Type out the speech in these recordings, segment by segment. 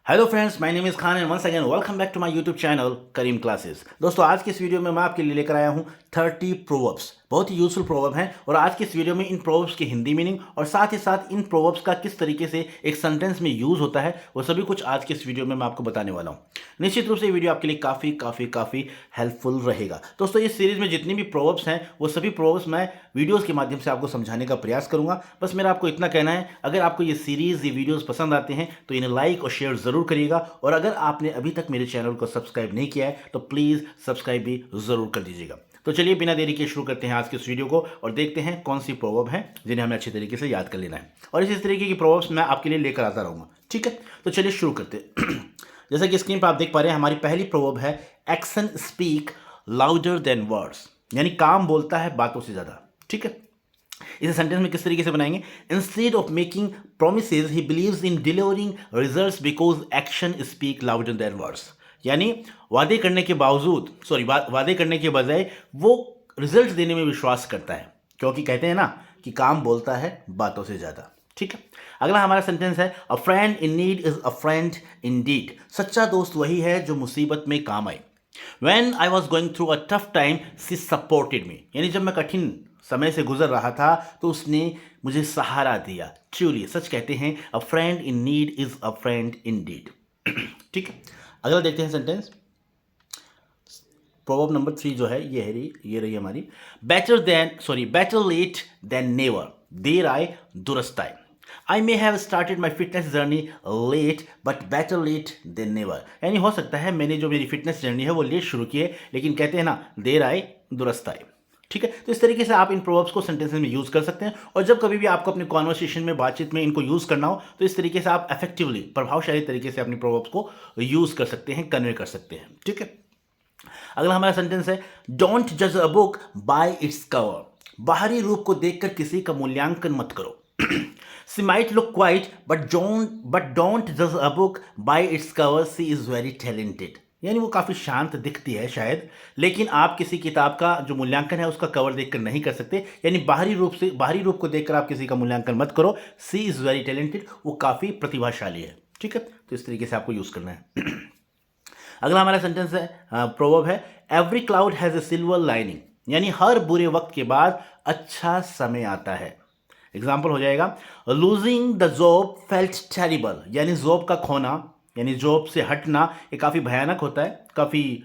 Hello friends, my name is Khan and once again welcome back to my YouTube channel Karim classes. दोस्तों, आज की इस video में मैं आपके लिए लेकर आया हूं 30 प्रोवर्ब्स। बहुत ही यूजफुल प्रोवर्ब हैं और आज की इस वीडियो में इन प्रोवर्ब्स की हिंदी मीनिंग और साथ ही साथ इन प्रोवर्ब्स का किस तरीके से एक सेंटेंस में यूज होता है वो सभी कुछ आज की इस वीडियो में मैं आपको बताने वाला हूँ। निश्चित रूप से ये वीडियो आपके लिए काफ़ी काफ़ी काफ़ी हेल्पफुल रहेगा। दोस्तों, इस सीरीज में जितनी भी प्रोवर्ब्स हैं वो सभी प्रोवर्ब्स मैं वीडियोज़ के माध्यम से आपको समझाने का प्रयास करूंगा। बस मेरा आपको इतना कहना है, अगर आपको ये सीरीज़ ये वीडियोज़ पसंद आते हैं तो इन्हें लाइक और शेयर ज़रूर करिएगा और अगर आपने अभी तक मेरे चैनल को सब्सक्राइब नहीं किया है तो प्लीज़ सब्सक्राइब भी ज़रूर कर दीजिएगा। तो चलिए बिना देरी के शुरू करते हैं आज के इस वीडियो को और देखते हैं कौन सी प्रोवर्ब है जिन्हें हमें अच्छे तरीके से याद कर लेना है और इसी तरीके की प्रोवर्ब्स मैं आपके लिए लेकर आता रहूँगा। ठीक है, तो चलिए शुरू करते हैं। जैसा कि स्क्रीन पर आप देख पा रहे हैं, हमारी पहली प्रोवर्ब है action speak louder than words, यानी काम बोलता है बातों से ज़्यादा। ठीक है, इसे सेंटेंस में किस तरीके से बनाएंगे? Instead of making promises he believes in delivering results because action speak louder than words, यानी वादे करने के बावजूद वादे करने के बजाय वो रिजल्ट देने में विश्वास करता है, क्योंकि कहते हैं ना कि काम बोलता है बातों से ज़्यादा। ठीक है, अगला हमारा सेंटेंस है a friend in need is a friend indeed. सच्चा दोस्त वही है जो मुसीबत में काम आए। When I was going through a tough time, she supported me, यानी जब मैं कठिन समय से गुजर रहा था तो उसने मुझे सहारा दिया। ट्रूली, सच कहते हैं a friend in need is a friend indeed. ठीक है, अगला देखते हैं सेंटेंस। प्रोवर्ब नंबर 3 जो है ये रही हमारी। बेटर लेट देन नेवर, देर आए दुरुस्त आए। I may have started my fitness journey late but better late than never, यानी हो सकता है मैंने जो मेरी फिटनेस जर्नी है वो लेट शुरू की है, लेकिन कहते हैं ना देर आए दुरुस्त आए। ठीक है, तो इस तरीके से आप इन प्रोवर्ब्स को सेंटेंसेस में यूज़ कर सकते हैं और जब कभी भी आपको अपनी कॉन्वर्सेशन में बातचीत में इनको यूज़ करना हो तो इस तरीके से आप इफेक्टिवली प्रभावशाली तरीके से अपनी प्रोवर्ब्स को यूज़ कर सकते हैं, कन्वे कर सकते हैं। ठीक है, अगला हमारा सेंटेंस है डोंट जज a book by its cover. बाहरी रूप को देखकर किसी का मूल्यांकन मत करो। She might look quite but don't जज a book by its cover, she is very talented, यानी वो काफ़ी शांत दिखती है शायद, लेकिन आप किसी किताब का जो मूल्यांकन है उसका कवर देखकर नहीं कर सकते। यानी बाहरी रूप को देखकर आप किसी का मूल्यांकन मत करो। सी इज़ वेरी टैलेंटेड, वो काफ़ी प्रतिभाशाली है। ठीक है, तो इस तरीके से आपको यूज़ करना है। अगला हमारा सेंटेंस है प्रोवर्ब है every cloud has a silver lining, यानी हर बुरे वक्त के बाद अच्छा समय आता है। एग्जाम्पल हो जाएगा losing the job felt terrible, यानी जॉब का खोना यानी जॉब से हटना ये काफ़ी भयानक होता है, काफ़ी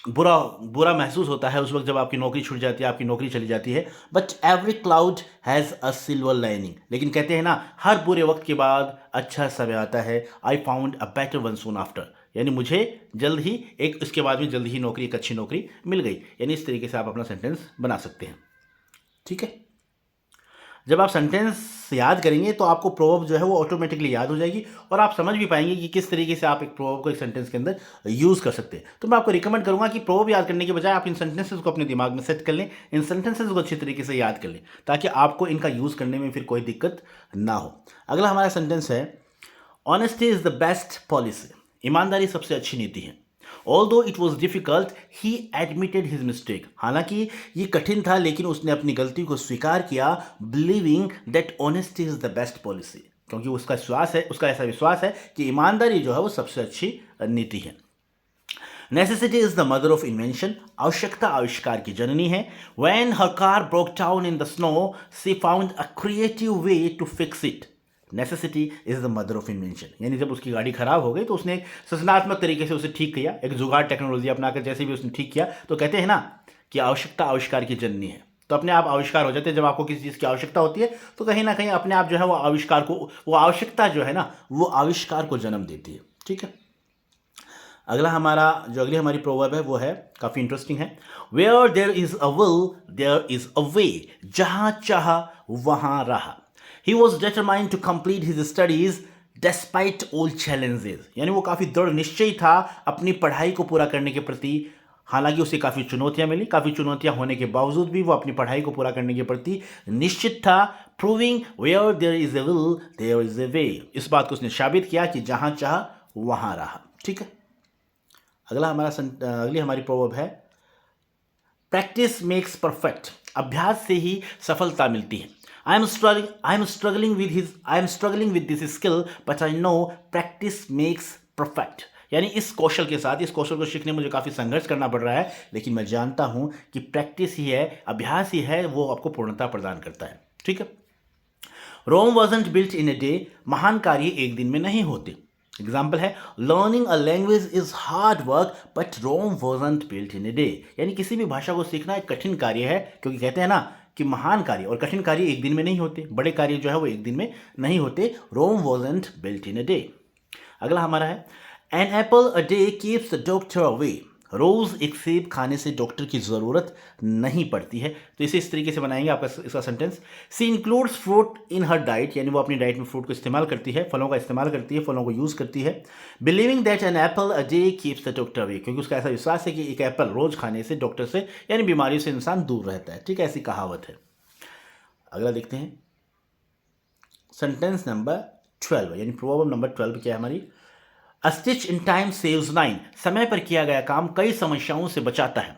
बुरा बुरा महसूस होता है उस वक्त जब आपकी नौकरी छूट जाती है, आपकी नौकरी चली जाती है। But every cloud has a silver lining, लेकिन कहते हैं ना हर बुरे वक्त के बाद अच्छा समय आता है। I found a better one soon after, यानी मुझे जल्द ही इसके बाद में जल्द ही नौकरी एक अच्छी नौकरी मिल गई। यानी इस तरीके से आप अपना सेंटेंस बना सकते हैं। ठीक है, जब आप सेंटेंस याद करेंगे तो आपको प्रोवर्ब जो है वो ऑटोमेटिकली याद हो जाएगी और आप समझ भी पाएंगे कि किस तरीके से आप एक प्रोवर्ब को एक सेंटेंस के अंदर यूज़ कर सकते हैं। तो मैं आपको रिकमेंड करूंगा कि प्रोवर्ब याद करने के बजाय आप इन सेंटेंसेस को अपने दिमाग में सेट कर लें, इन सेंटेंसेस को अच्छी तरीके से याद कर लें ताकि आपको इनका यूज़ करने में फिर कोई दिक्कत ना हो। अगला हमारा सेंटेंस है honesty is the best policy, ईमानदारी सबसे अच्छी नीति है। Although it was difficult, he admitted his mistake. हालांकि ये कठिन था लेकिन उसने अपनी गलती को स्वीकार किया, believing that honesty is the best policy. क्योंकि उसका ऐसा विश्वास है कि ईमानदारी जो है वो सबसे अच्छी नीति है। Necessity is the mother of invention, आवश्यकता आविष्कार की जननी है। When her car broke down in the snow, she found a creative way to fix it. Necessity is the mother of invention, यानी जब उसकी गाड़ी खराब हो गई तो उसने एक सृजनात्मक तरीके से उसे ठीक किया, एक जुगाड़ टेक्नोलॉजी अपनाकर जैसे भी उसने ठीक किया। तो कहते हैं ना कि आवश्यकता आविष्कार की जननी है, तो अपने आप आविष्कार हो जाते हैं। जब आपको किसी चीज़ की आवश्यकता होती है तो कहीं ना कहीं अपने आप जो है वो आवश्यकता जो है ना वो आविष्कार को जन्म देती है। ठीक है, अगली हमारी प्रोवर्ब है वो है काफ़ी इंटरेस्टिंग है। Where there is a will there is a way, जहाँ चाहा वहाँ रहा। He was determined to complete his studies despite all challenges, यानी वो काफ़ी दृढ़ निश्चयी था अपनी पढ़ाई को पूरा करने के प्रति। हालांकि उसे काफ़ी चुनौतियां मिली, काफ़ी चुनौतियां होने के बावजूद भी वो अपनी पढ़ाई को पूरा करने के प्रति निश्चित था। Proving where there is a will there is a way, इस बात को उसने साबित किया कि जहां चाह वहां रहा। ठीक है, अगली हमारी प्रोवर्ब है प्रैक्टिस मेक्स परफेक्ट, अभ्यास से ही सफलता मिलती है। I am struggling with this skill but I know practice makes perfect. यानी इस कौशल के साथ, इस कौशल को सीखने में मुझे काफ़ी संघर्ष करना पड़ रहा है, लेकिन मैं जानता हूं कि प्रैक्टिस ही है, अभ्यास ही है, वो आपको पूर्णता प्रदान करता है। ठीक है। Rome wasn't built in a day, महान कार्य एक दिन में नहीं होते। एग्जाम्पल है, learning a language is hard work but Rome wasn't built in a day. यानी किसी भी भाषा को सीखना एक कठिन कार्य है, क्योंकि कहते हैं ना कि महान कार्य और कठिन कार्य एक दिन में नहीं होते, बड़े कार्य जो है वो एक दिन में नहीं होते। Rome wasn't built in a day. अगला हमारा है, an apple a day keeps the doctor away. रोज एक सेब खाने से डॉक्टर की जरूरत नहीं पड़ती है। तो इसे इस तरीके से बनाएंगे आपका इसका sentence. She includes fruit in her diet, यानी वो अपनी डाइट में फ्रूट को इस्तेमाल करती है, फलों का इस्तेमाल करती है, फलों को यूज करती है। Believing that an apple a day keeps the doctor away, क्योंकि उसका ऐसा विश्वास है कि एक एप्पल रोज खाने से डॉक्टर से यानी बीमारियों से इंसान दूर रहता है। ठीक है, ऐसी कहावत है। अगला देखते हैं सेंटेंस नंबर 12, यानी प्रोवर्ब नंबर 12 क्या है हमारी। A stitch in time saves 9, समय पर किया गया काम कई समस्याओं से बचाता है।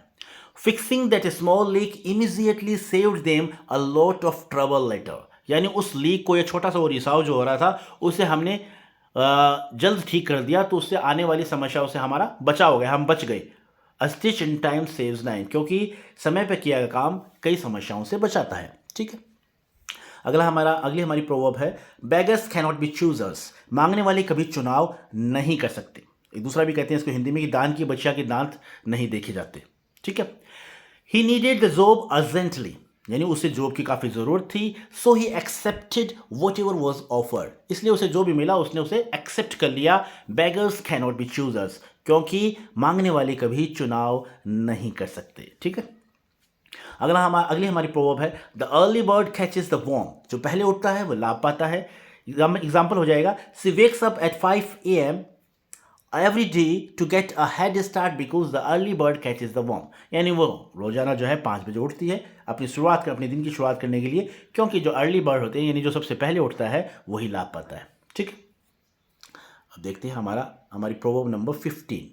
Fixing that small leak immediately saved them a lot of trouble later, यानी उस लीक को, ये छोटा सा वो रिसाव जो हो रहा था, उसे हमने जल्द ठीक कर दिया, तो उससे आने वाली समस्याओं से हमारा बचाव हो गया, हम बच गए। A stitch in time saves 9, क्योंकि समय पर किया गया काम कई समस्याओं से बचाता है। ठीक है। अगली हमारी प्रोवर्ब है, बेगर्स कैनॉट बी चूजर्स, मांगने वाले कभी चुनाव नहीं कर सकते। एक दूसरा भी कहते हैं इसको हिंदी में कि दान की बच्चिया के दांत नहीं देखे जाते। ठीक है। He needed the job urgently, यानी उसे जॉब की काफी जरूरत थी। So he accepted whatever was offered, इसलिए उसे जो भी मिला उसने उसे एक्सेप्ट कर लिया। बेगर्स कैनॉट बी चूजर्स, क्योंकि मांगने वाले कभी चुनाव नहीं कर सकते। ठीक है। अगली हमारी प्रोवर्ब है, the early bird catches the worm, जो पहले उठता है वो लाभ पाता है। एग्जाम्पल हो जाएगा, she wakes up at 5 AM every day to get a head start because the early bird catches the worm, यानी वो रोजाना जो है 5 बजे उठती है अपने दिन की शुरुआत करने के लिए, क्योंकि जो अर्ली बर्ड होते हैं यानी जो सबसे पहले उठता है वही लाभ पाता है। ठीक है। अब देखते हैं हमारी प्रोवर्ब नंबर 15।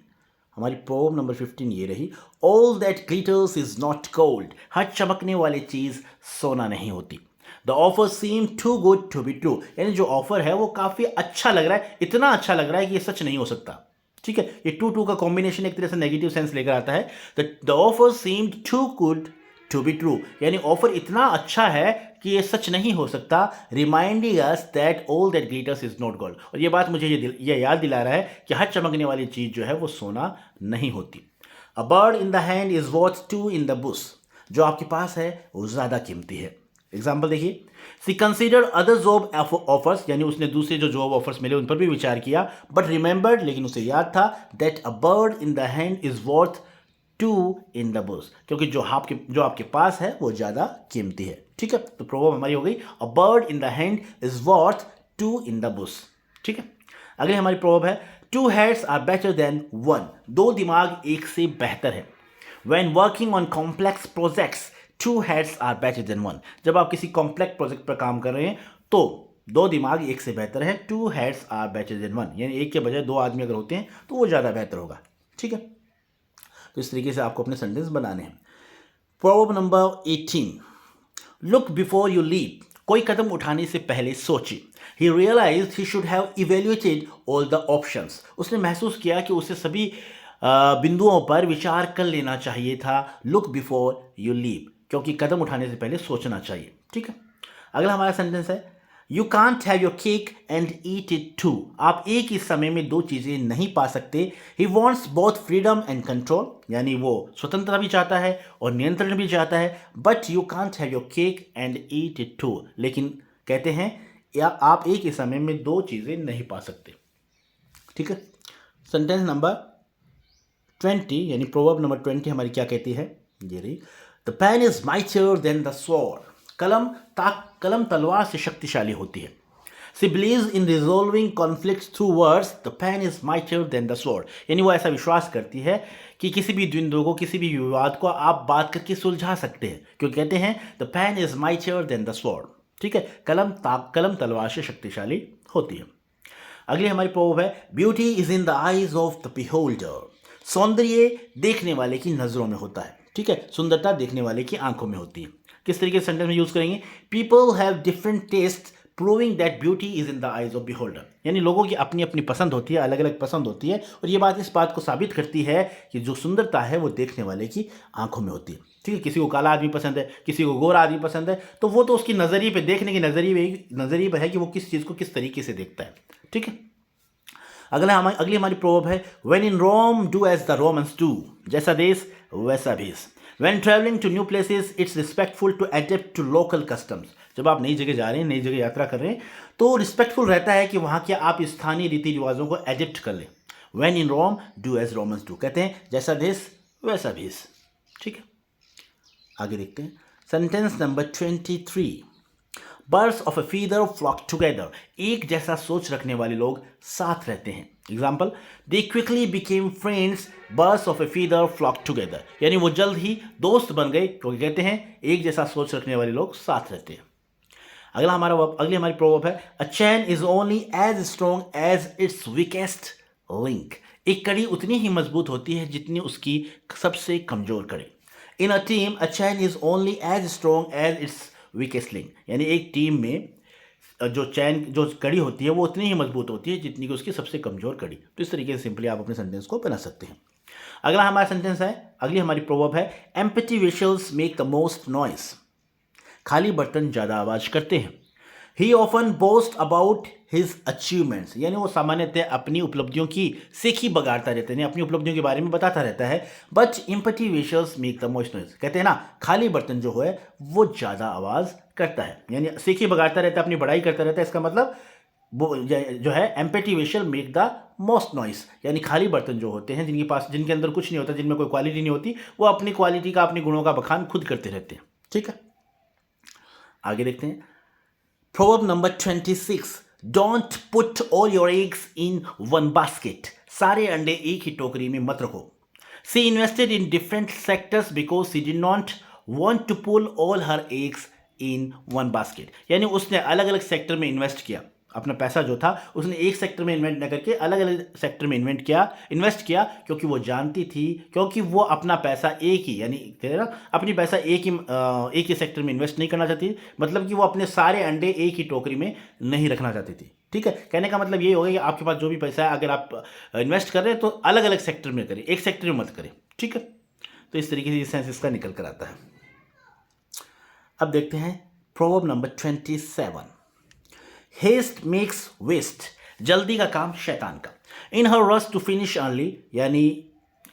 हमारी प्रोवर्ब नंबर 15 ये रही, all that glitters is not gold, हर चमकने वाली चीज सोना नहीं होती। The offer seem too good to be true, यानी जो ऑफर है वो काफी अच्छा लग रहा है, इतना अच्छा लग रहा है कि ये सच नहीं हो सकता। ठीक है। ये टू का कॉम्बिनेशन एक तरह से नेगेटिव सेंस लेकर आता है। The offer seemed too good to be true, यानी ऑफर इतना अच्छा है कि ये सच नहीं हो सकता। Reminding us that all that glitters is not gold, और ये बात मुझे ये याद दिला रहा है कि हर चमकने वाली चीज जो है वो सोना नहीं होती। A bird in the hand is worth 2 in the Bush, जो आपके पास है वो ज्यादा कीमती है। एग्जाम्पल देखिए, she consider other job offers, यानी उसने दूसरे जो जॉब ऑफर्स मिले उन पर भी विचार किया, बट रिमेंबर्ड, लेकिन उसे याद था, that a bird in the hand is worth 2 in the Bush, क्योंकि जो आपके पास है वो ज्यादा कीमती है। ठीक है। तो प्रोवर्ब हमारी हो गई, a bird in the hand is worth 2 in the Bush. ठीक है। अगली हमारी प्रोवर्ब है, 2 heads आर बेटर देन 1, 2 दिमाग एक से बेहतर है। When working on complex projects, 2 heads are better than 1, जब आप किसी कॉम्प्लेक्स प्रोजेक्ट पर काम कर रहे हैं तो 2 दिमाग एक से बेहतर है। 2 heads are better than 1, यानी एक के बजाय 2 आदमी अगर होते हैं तो वो ज़्यादा बेहतर होगा। ठीक है। तो इस तरीके से आपको अपने सेंटेंस बनाने हैं। Proverb number 18, look before you leap, कोई कदम उठाने से पहले सोचे। He realized he should have evaluated all the options, उसने महसूस किया कि उसे सभी बिंदुओं पर विचार कर लेना चाहिए था। लुक बिफोर यू लीप, क्योंकि कदम उठाने से पहले सोचना चाहिए। ठीक है। अगला हमारा सेंटेंस है, you can't have your cake and eat it too, आप एक ही समय में 2 चीजें नहीं पा सकते। He wants both freedom and control, यानी वो स्वतंत्रता भी चाहता है और नियंत्रण भी चाहता है। But you can't have your cake and eat it too, लेकिन कहते हैं या आप एक ही समय में 2 चीजें नहीं पा सकते। ठीक है। सेंटेंस नंबर 20, यानी प्रोवर्ब नंबर 20 हमारी क्या कहती है, ये रही, the pen is mightier than the sword, कलम तलवार से शक्तिशाली होती है। She believes in resolving conflicts through words, the pen is mightier than the sword, यानी वो ऐसा विश्वास करती है कि किसी भी द्वंद्व को, किसी भी विवाद को आप बात करके सुलझा सकते हैं, क्योंकि कहते हैं the pen is mightier than the sword. ठीक है। कलम तलवार से शक्तिशाली होती है। अगली हमारी प्रोवर्ब है, beauty is in the eyes of the beholder, सौंदर्य देखने वाले की नजरों में होता है। ठीक है। सुंदरता देखने वाले की आंखों में होती है। किस तरीके से सेंटेंस में यूज करेंगे? People have different taste proving that beauty is in the eyes of beholder. यानी लोगों की अपनी अपनी पसंद होती है, अलग अलग पसंद होती है, और ये बात इस बात को साबित करती है कि जो सुंदरता है वो देखने वाले की आंखों में होती है। ठीक है, किसी को काला आदमी पसंद है, किसी को गोरा आदमी पसंद है, तो वो तो उसकी नजरिए पे, देखने की नजरिए पे है कि वो किस चीज़ को किस तरीके से देखता है। ठीक है, अगली हमारी प्रोवर्ब है, when in Rome do as the Romans do, जैसा देश वैसा भेष। When travelling to new places it's respectful to adapt to local customs. जब आप नई जगह जा रहे हैं, नई जगह यात्रा कर रहे हैं, तो रिस्पेक्टफुल रहता है कि वहाँ के आप स्थानीय रीति रिवाजों को एडेप्ट कर लें। When in Rome do as Romans do, कहते हैं जैसा देश वैसा भेष। ठीक है, आगे देखते हैं sentence number 23। Birds of a feather flock together, एक जैसा सोच रखने वाले लोग साथ रहते हैं। Example, they quickly became friends, birds of a feather flock together, यानी वो जल्द ही दोस्त बन गए, क्योंकि कहते हैं एक जैसा सोच रखने वाले लोग साथ रहते हैं। अगली हमारी प्रोवर्ब है, a chain is only as strong as its weakest link, एक कड़ी उतनी ही मजबूत होती है जितनी उसकी सबसे कमजोर कड़ी। In a team a chain is only as strong as its weakest link, यानी एक टीम में जो कड़ी होती है वो उतनी ही मजबूत होती है जितनी कि उसकी सबसे कमजोर कड़ी। तो इस तरीके से सिंपली आप अपने सेंटेंस को बना सकते हैं। अगली हमारी प्रोवर्ब है, empty vessels make the most noise, खाली बर्तन ज्यादा आवाज करते हैं। ही often boast about his achievements, यानी वो सामान्यतः अपनी उपलब्धियों की सेखी बगाड़ता रहता है, अपनी उपलब्धियों के बारे में बताता रहता है। But empty vessels make the most noise, कहते हैं ना खाली बर्तन जो है वो ज्यादा आवाज करता है, यानी सेखी बगाड़ता रहता है, अपनी बड़ाई करता रहता है। इसका मतलब वो जो है empty vessel make the most noise, यानी खाली बर्तन जो होते हैं, जिनके अंदर कुछ नहीं होता, जिनमें कोई क्वालिटी नहीं होती, वो अपनी क्वालिटी का, अपने गुणों का बखान खुद करते रहते हैं। ठीक है, आगे देखते हैं proverb number 26। Don't put all your eggs in one basket, सारे अंडे एक ही टोकरी में मत रखो। She invested in different sectors because she did not want to pull all her eggs in one basket, यानी उसने अलग अलग सेक्टर में इन्वेस्ट किया, अपना पैसा जो था उसने एक सेक्टर में इन्वेस्ट न करके अलग अलग सेक्टर में इन्वेस्ट किया, क्योंकि वो जानती थी, क्योंकि वो अपना पैसा एक ही, यानी अपनी पैसा एक ही सेक्टर में इन्वेस्ट नहीं करना चाहती, मतलब कि वो अपने सारे अंडे एक ही टोकरी में नहीं रखना चाहती थी। ठीक है, कहने का मतलब ये होगा कि आपके पास जो भी पैसा है, अगर आप इन्वेस्ट कर रहे हैं तो अलग अलग सेक्टर में करें, एक सेक्टर में मत करें। ठीक है, तो इस तरीके से ये सेंस इसका निकल कर आता है। अब देखते हैं proverb number 27। Haste makes waste, जल्दी का काम शैतान का। In her rush to finish early, यानी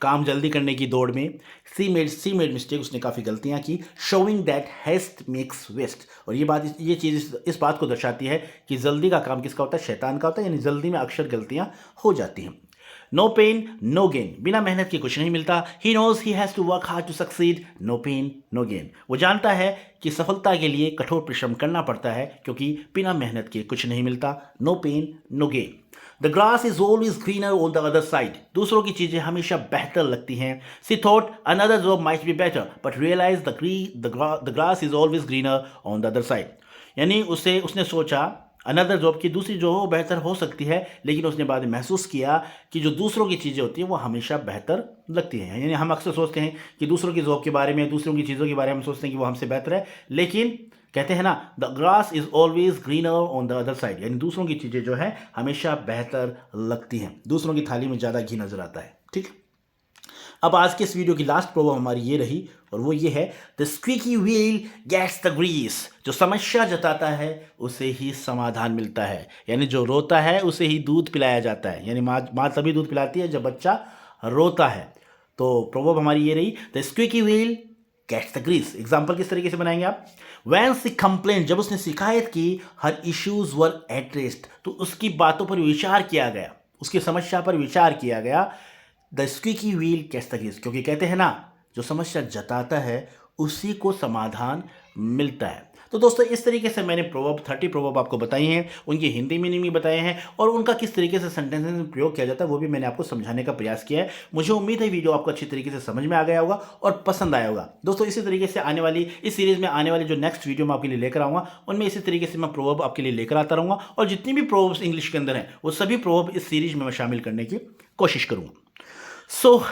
काम जल्दी करने की दौड़ में सी मेड मिस्टेक, उसने काफ़ी गलतियां की। Showing that haste makes waste, और ये चीज़ इस बात को दर्शाती है कि जल्दी का काम किसका होता है? शैतान का होता है, यानी जल्दी में अक्सर गलतियां हो जाती हैं। नो पेन नो गेन, बिना मेहनत के कुछ नहीं मिलता। He knows he has to work hard to succeed, no pain no gain, वो जानता है कि सफलता के लिए कठोर परिश्रम करना पड़ता है, क्योंकि बिना मेहनत के कुछ नहीं मिलता। No pain no gain. The grass is always greener on the other side, दूसरों की चीजें हमेशा बेहतर लगती हैं। She thought another job might be better but realise the grass is always greener on the other side, यानी उसने सोचा अनदर जॉब की दूसरी जो हो बेहतर हो सकती है, लेकिन उसने बाद में महसूस किया कि जो दूसरों की चीज़ें होती हैं वो हमेशा बेहतर लगती हैं। यानी हम अक्सर सोचते हैं कि दूसरों की जॉब के बारे में, दूसरों की चीज़ों के बारे में हम सोचते हैं कि वो हमसे बेहतर है, लेकिन कहते हैं ना the grass is always greener on the other side, यानी दूसरों की चीज़ें जो है हमेशा बेहतर लगती हैं, दूसरों की थाली में ज़्यादा घी नजर आता है। ठीक, अब आज के इस वीडियो की लास्ट प्रॉब्लम हमारी ये रही, और वो ये है, the squeaky wheel gets the grease, जो समस्या जताता है उसे ही समाधान मिलता है, यानी जो रोता है उसे ही दूध पिलाया जाता है, यानी माँ तभी दूध पिलाती है जब बच्चा रोता है। तो प्रॉब्लम हमारी ये रही, the squeaky wheel gets the grease. Example किस तरीके से बनाएंगे आप? When she complained, जब उसने शिकायत की, हर इश्यूज वर एड्रेस्ड, तो उसकी बातों पर विचार किया गया, उसकी समस्या पर विचार किया गया। The squeaky wheel gets the grease, क्योंकि कहते हैं ना जो समस्या जताता है उसी को समाधान मिलता है। तो दोस्तों इस तरीके से मैंने 30 प्रोवर्ब आपको बताई हैं, उनकी हिंदी मीनिंग भी बताए हैं, और उनका किस तरीके से सेंटेंसेस में प्रयोग किया जाता है वो भी मैंने आपको समझाने का प्रयास किया है। मुझे उम्मीद है वीडियो आपको अच्छी तरीके से समझ में आ गया होगा और पसंद आया होगा। दोस्तों इसी तरीके से इस सीरीज में आने वाली जो नेक्स्ट वीडियो मैं आपके लिए लेकर आऊँगा, उनमें इसी तरीके से मैं प्रोवर्ब आपके लिए लेकर आता रहूँगा, और जितनी भी प्रोवर्ब्स इंग्लिश के अंदर हैं वो सभी प्रोवर्ब इस सीरीज में मैं शामिल करने की कोशिश करूँगा। सो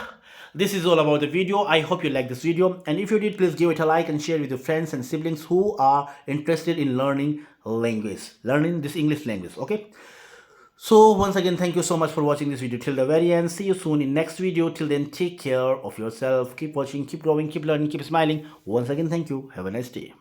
this is all about the video. I hope you like this video, and if you did, please give it a like and share with your friends and siblings who are interested in learning this English language. Okay, so once again, thank you so much for watching this video till the very end. See you soon in next video. Till then, take care of yourself, keep watching, keep growing, keep learning, keep smiling. Once again, thank you. Have a nice day.